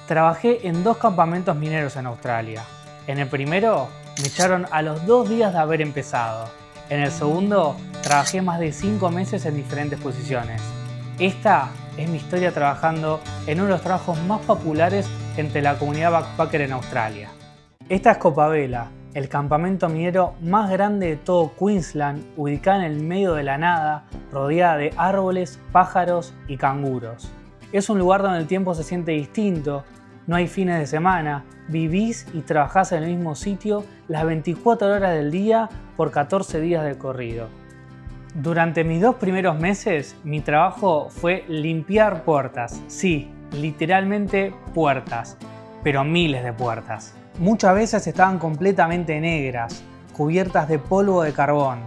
Trabajé en 2 campamentos mineros en Australia. En el primero me echaron a los 2 días de haber empezado. En el segundo trabajé más de 5 meses en diferentes posiciones. Esta es mi historia trabajando en uno de los trabajos más populares entre la comunidad backpacker en Australia. Esta es Copavela, el campamento minero más grande de todo Queensland, ubicada en el medio de la nada, rodeada de árboles, pájaros y canguros. Es un lugar donde el tiempo se siente distinto, no hay fines de semana, vivís y trabajás en el mismo sitio las 24 horas del día por 14 días de corrido. Durante mis 2 primeros meses, mi trabajo fue limpiar puertas. Sí, literalmente puertas, pero miles de puertas. Muchas veces estaban completamente negras, cubiertas de polvo de carbón.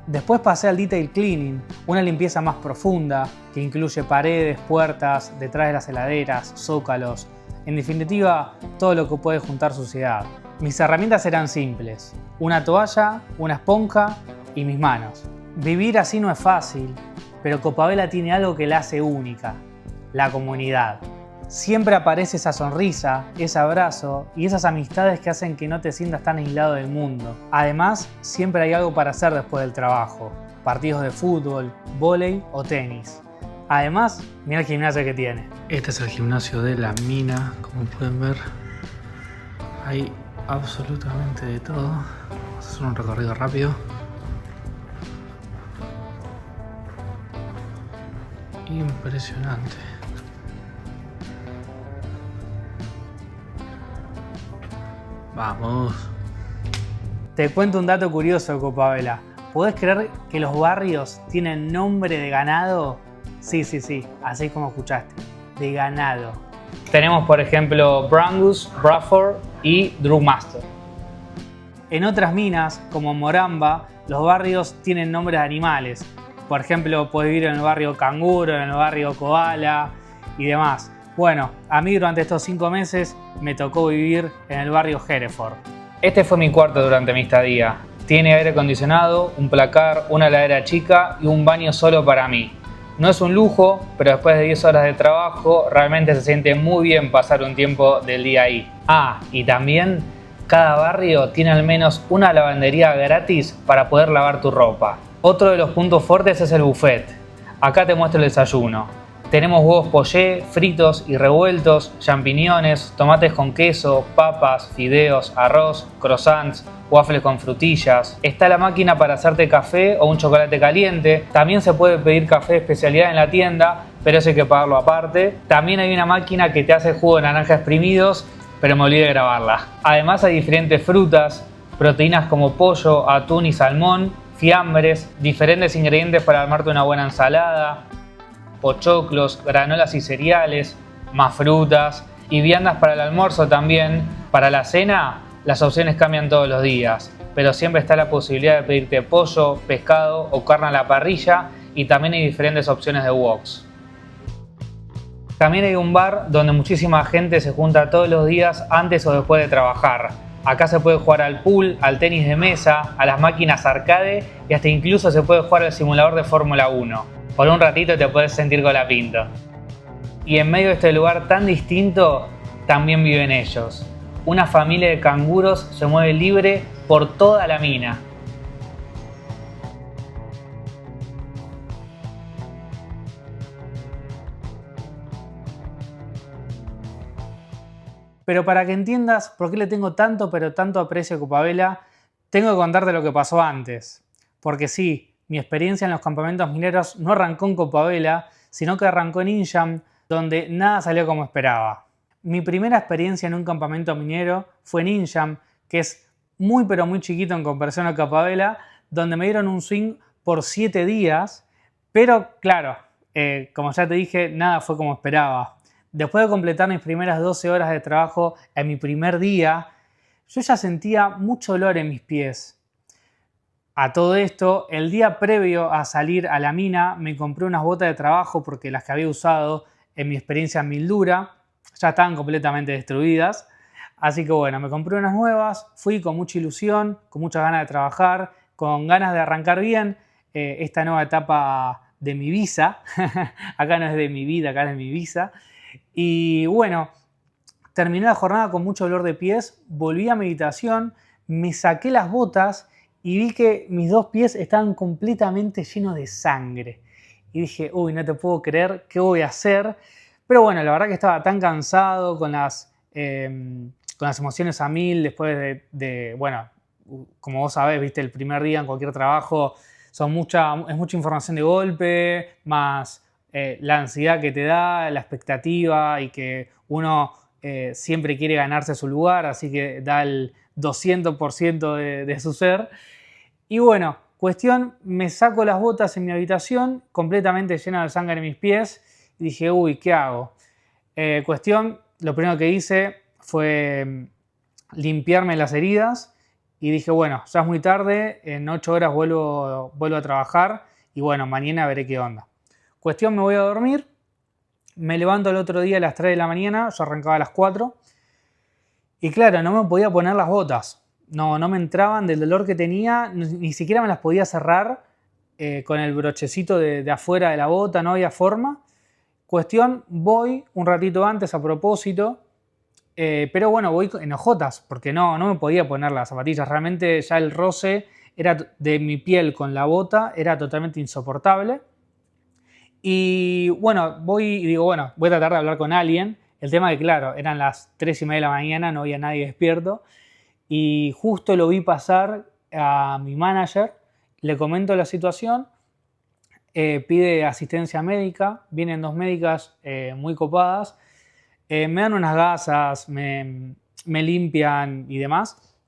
Después pasé al detail cleaning, una limpieza más profunda que incluye paredes, puertas, detrás de las heladeras, zócalos. En definitiva, todo lo que puede juntar suciedad. Mis herramientas eran simples: una toalla, una esponja y mis manos. Vivir así no es fácil, pero Copavela tiene algo que la hace única: la comunidad. Siempre aparece esa sonrisa, ese abrazo y esas amistades que hacen que no te sientas tan aislado del mundo. Además, siempre hay algo para hacer después del trabajo: partidos de fútbol, vóley o tenis. Además, mira el gimnasio que tiene. Este es el gimnasio de la mina, como pueden ver. Hay absolutamente de todo. Vamos a hacer un recorrido rápido. Impresionante. Vamos. Te cuento un dato curioso de Copavela. ¿Podés creer que los barrios tienen nombre de ganado? Sí, así como escuchaste, de ganado. Tenemos por ejemplo Brangus, Bradford y Drummaster. En otras minas, como Moramba, los barrios tienen nombres de animales. Por ejemplo, podés vivir en el barrio Canguro, en el barrio Koala y demás. Bueno, a mí durante estos 5 meses me tocó vivir en el barrio Hereford. Este fue mi cuarto durante mi estadía. Tiene aire acondicionado, un placar, una heladera chica y un baño solo para mí. No es un lujo, pero después de 10 horas de trabajo realmente se siente muy bien pasar un tiempo del día ahí. Ah, y también cada barrio tiene al menos una lavandería gratis para poder lavar tu ropa. Otro de los puntos fuertes es el buffet. Acá te muestro el desayuno. Tenemos huevos poché, fritos y revueltos, champiñones, tomates con queso, papas, fideos, arroz, croissants, waffles con frutillas. Está la máquina para hacerte café o un chocolate caliente. También se puede pedir café de especialidad en la tienda, pero eso hay que pagarlo aparte. También hay una máquina que te hace jugo de naranja exprimidos, pero me olvidé de grabarla. Además hay diferentes frutas, proteínas como pollo, atún y salmón, fiambres, diferentes ingredientes para armarte una buena ensalada, pochoclos, granolas y cereales, más frutas y viandas para el almuerzo también. Para la cena, las opciones cambian todos los días, pero siempre está la posibilidad de pedirte pollo, pescado o carne a la parrilla, y también hay diferentes opciones de woks. También hay un bar donde muchísima gente se junta todos los días antes o después de trabajar. Acá se puede jugar al pool, al tenis de mesa, a las máquinas arcade y hasta incluso se puede jugar al simulador de Fórmula 1. Por un ratito te puedes sentir colapinto. Y en medio de este lugar tan distinto, también viven ellos. Una familia de canguros se mueve libre por toda la mina. Pero para que entiendas por qué le tengo tanto aprecio a Copavela, tengo que contarte lo que pasó antes. Porque sí, mi experiencia en los campamentos mineros no arrancó en Copavela, sino que arrancó en Injam, donde nada salió como esperaba. Mi primera experiencia en un campamento minero fue en Injam, que es muy chiquito en comparación a Copavela, donde me dieron un swing por 7 días, pero claro, como ya te dije, nada fue como esperaba. Después de completar mis primeras 12 horas de trabajo en mi primer día, yo ya sentía mucho dolor en mis pies. A todo esto, el día previo a salir a la mina me compré unas botas de trabajo porque las que había usado en mi experiencia en Mildura ya estaban completamente destruidas. Así que bueno, me compré unas nuevas, fui con mucha ilusión, con muchas ganas de trabajar, con ganas de arrancar bien esta nueva etapa de mi visa. Acá no es de mi vida, acá es de mi visa. Y bueno, terminé la jornada con mucho dolor de pies, volví a mi habitación, me saqué las botas y vi que mis 2 pies estaban completamente llenos de sangre. Y dije, uy, no te puedo creer, ¿qué voy a hacer? Pero bueno, la verdad que estaba tan cansado con las emociones a mil después bueno, como vos sabés, viste, el primer día en cualquier trabajo es mucha información de golpe, más la ansiedad que te da, la expectativa y que uno siempre quiere ganarse su lugar, así que da el 200% de su ser. Y bueno, cuestión, me saco las botas en mi habitación, completamente llena de sangre en mis pies, y dije, uy, ¿qué hago? Cuestión, lo primero que hice fue limpiarme las heridas y dije, bueno, ya es muy tarde, en 8 horas vuelvo a trabajar y bueno, mañana veré qué onda. Cuestión, me voy a dormir, me levanto el otro día a las 3 de la mañana, yo arrancaba a las 4 y claro, no me podía poner las botas. No me entraban del dolor que tenía, ni siquiera me las podía cerrar con el brochecito de afuera de la bota, no había forma. Cuestión, voy un ratito antes a propósito, pero bueno, voy en hojotas porque no me podía poner las zapatillas. Realmente ya el roce era de mi piel con la bota era totalmente insoportable. Y bueno, voy y digo, bueno, voy a tratar de hablar con alguien. El tema es que, claro, eran las 3:30 de la mañana, no había nadie despierto. Y justo lo vi pasar a mi manager, le comento la situación, pide asistencia médica, vienen 2 médicas muy copadas, me dan unas gasas, me limpian y demás.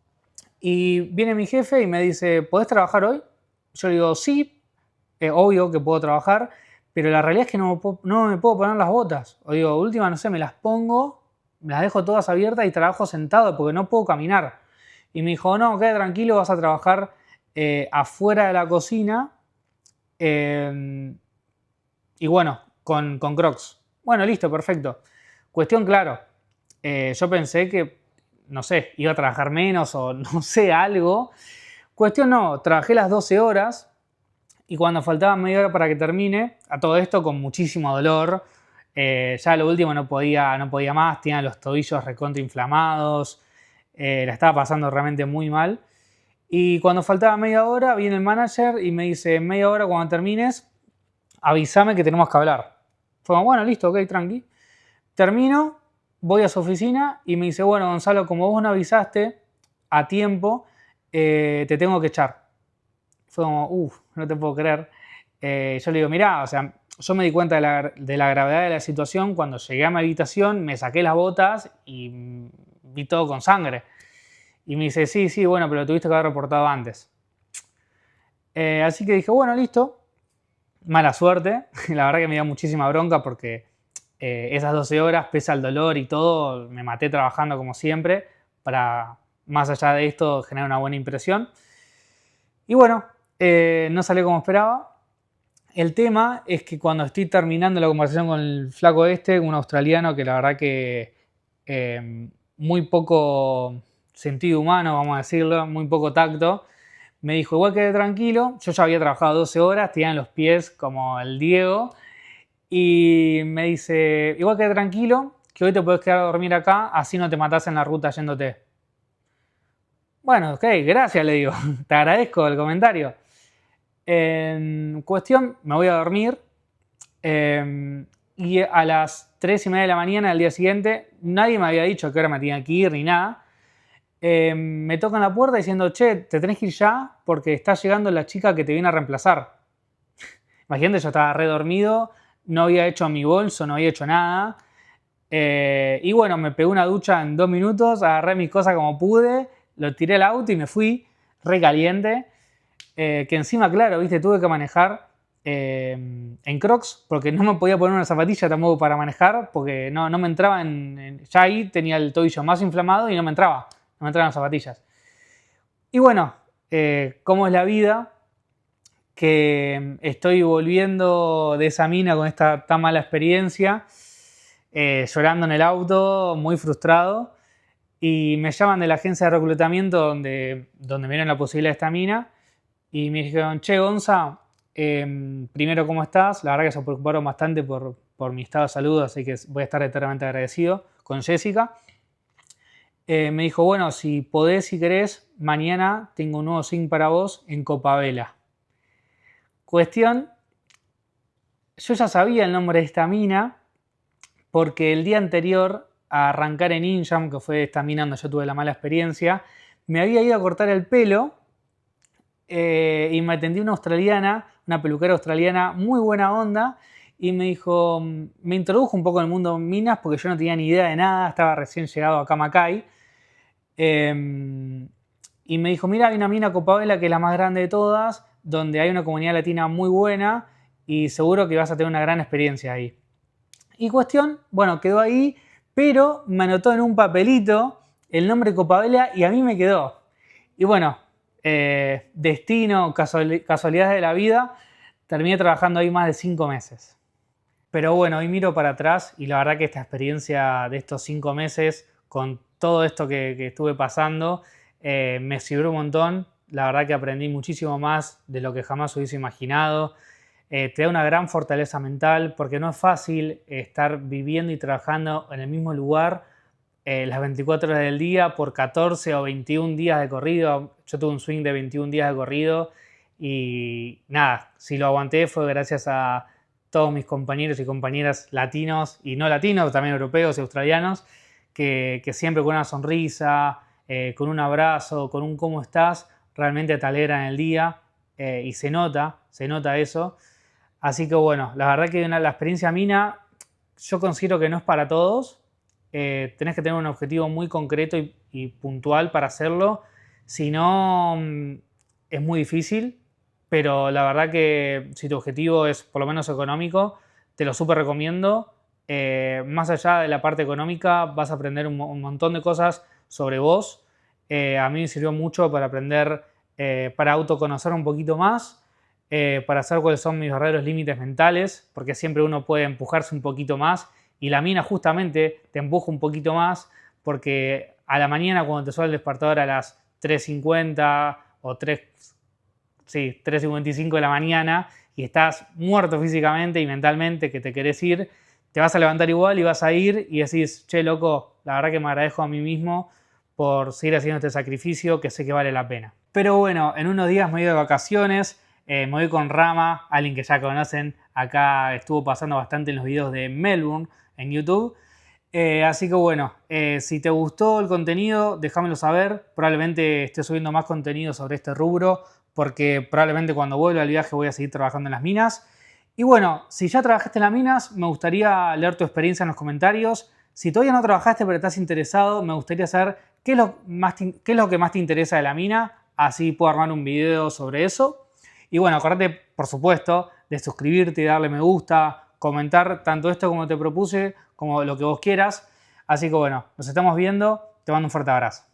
Y viene mi jefe y me dice, ¿podés trabajar hoy? Yo le digo, sí, obvio que puedo trabajar, pero la realidad es que no me puedo poner las botas. O digo, última, no sé, me las pongo, me las dejo todas abiertas y trabajo sentado porque no puedo caminar. Y me dijo, no, quédate tranquilo, vas a trabajar afuera de la cocina y bueno, con Crocs. Bueno, listo, perfecto. Cuestión, claro, yo pensé que, no sé, iba a trabajar menos o no sé, algo. Cuestión no, trabajé las 12 horas y cuando faltaba media hora para que termine, a todo esto con muchísimo dolor, ya lo último no podía más, tenía los tobillos recontra inflamados, la estaba pasando realmente muy mal. Y cuando faltaba media hora, viene el manager y me dice, media hora cuando termines, avísame que tenemos que hablar. Fue como, bueno, listo, ok, tranqui. Termino, voy a su oficina y me dice, bueno, Gonzalo, como vos no avisaste a tiempo, te tengo que echar. Fue como, no te puedo creer. Yo le digo, mirá, o sea, yo me di cuenta de la gravedad de la situación cuando llegué a mi habitación, me saqué las botas y vi todo con sangre. Y me dice, sí, bueno, pero lo tuviste que haber reportado antes. Así que dije, bueno, listo. Mala suerte. La verdad que me dio muchísima bronca porque esas 12 horas, pese al dolor y todo, me maté trabajando como siempre para, más allá de esto, generar una buena impresión. Y bueno, no salió como esperaba. El tema es que cuando estoy terminando la conversación con el flaco un australiano que la verdad que muy poco sentido humano, vamos a decirlo, muy poco tacto, me dijo, igual quedé tranquilo, yo ya había trabajado 12 horas, tenía los pies como el Diego, y me dice, igual quedé tranquilo, que hoy te puedes quedar a dormir acá, así no te matás en la ruta yéndote. Bueno, ok, gracias, le digo, te agradezco el comentario. En cuestión, me voy a dormir y a las 3:30 de la mañana del día siguiente, nadie me había dicho a qué hora me tenía que ir ni nada. Me tocan la puerta diciendo, che, te tenés que ir ya porque está llegando la chica que te viene a reemplazar. Imagínate, yo estaba re dormido, no había hecho mi bolso, no había hecho nada. Y bueno, me pegué una ducha en 2 minutos, agarré mis cosas como pude, lo tiré al auto y me fui re caliente. Que encima, claro, viste, tuve que manejar en Crocs porque no me podía poner una zapatilla tampoco para manejar porque no me entraba ya ahí tenía el tobillo más inflamado y no me entraban las zapatillas. Y bueno, cómo es la vida, que estoy volviendo de esa mina con esta tan mala experiencia, llorando en el auto, muy frustrado, y me llaman de la agencia de reclutamiento donde me dieron la posibilidad de esta mina, y me dijeron, che, Gonza, primero, ¿cómo estás? La verdad que se preocuparon bastante por mi estado de salud, así que voy a estar eternamente agradecido con Jessica. me dijo, bueno, si podés, si querés, mañana tengo un nuevo zinc para vos en Copavela. Cuestión, yo ya sabía el nombre de esta mina porque el día anterior a arrancar en Injam, que fue esta mina donde yo tuve la mala experiencia, me había ido a cortar el pelo y me atendió una australiana, una peluquera australiana, muy buena onda, y me dijo, me introdujo un poco en el mundo minas porque yo no tenía ni idea de nada, estaba recién llegado acá a Macay. Y me dijo, mira, hay una mina Copavela que es la más grande de todas, donde hay una comunidad latina muy buena y seguro que vas a tener una gran experiencia ahí. Y cuestión, bueno, quedó ahí, pero me anotó en un papelito el nombre Copavela y a mí me quedó. Y bueno, destino, casualidades de la vida, terminé trabajando ahí más de 5 meses. Pero bueno, hoy miro para atrás y la verdad que esta experiencia de estos 5 meses, con todo esto que estuve pasando, me sirvió un montón. La verdad que aprendí muchísimo más de lo que jamás hubiese imaginado. Te da una gran fortaleza mental porque no es fácil estar viviendo y trabajando en el mismo lugar las 24 horas del día por 14 o 21 días de corrido. Yo tuve un swing de 21 días de corrido y nada, si lo aguanté fue gracias a todos mis compañeros y compañeras latinos y no latinos, también europeos y australianos, que siempre con una sonrisa, con un abrazo, con un cómo estás, realmente te alegran el día y se nota eso. Así que bueno, la verdad que la experiencia mina yo considero que no es para todos. Tenés que tener un objetivo muy concreto y puntual para hacerlo. Si no, es muy difícil. Pero la verdad que si tu objetivo es por lo menos económico, te lo súper recomiendo. Más allá de la parte económica, vas a aprender un montón de cosas sobre vos. A mí me sirvió mucho para aprender, para autoconocer un poquito más, para saber cuáles son mis verdaderos límites mentales, porque siempre uno puede empujarse un poquito más y la mina justamente te empuja un poquito más porque a la mañana cuando te suena el despertador a las 3:50 o 3:55 de la mañana y estás muerto físicamente y mentalmente que te querés ir, te vas a levantar igual y vas a ir y decís, che, loco, la verdad que me agradezco a mí mismo por seguir haciendo este sacrificio que sé que vale la pena. Pero bueno, en unos días me voy de vacaciones, me voy con Rama, alguien que ya conocen, acá estuvo pasando bastante en los videos de Melbourne en YouTube. Así que bueno, si te gustó el contenido, déjamelo saber. Probablemente esté subiendo más contenido sobre este rubro porque probablemente cuando vuelva al viaje voy a seguir trabajando en las minas. Y bueno, si ya trabajaste en las minas, me gustaría leer tu experiencia en los comentarios. Si todavía no trabajaste pero estás interesado, me gustaría saber qué es lo que más te interesa de la mina. Así puedo armar un video sobre eso. Y bueno, acordate, por supuesto, de suscribirte y darle me gusta, comentar tanto esto como te propuse, como lo que vos quieras. Así que bueno, nos estamos viendo. Te mando un fuerte abrazo.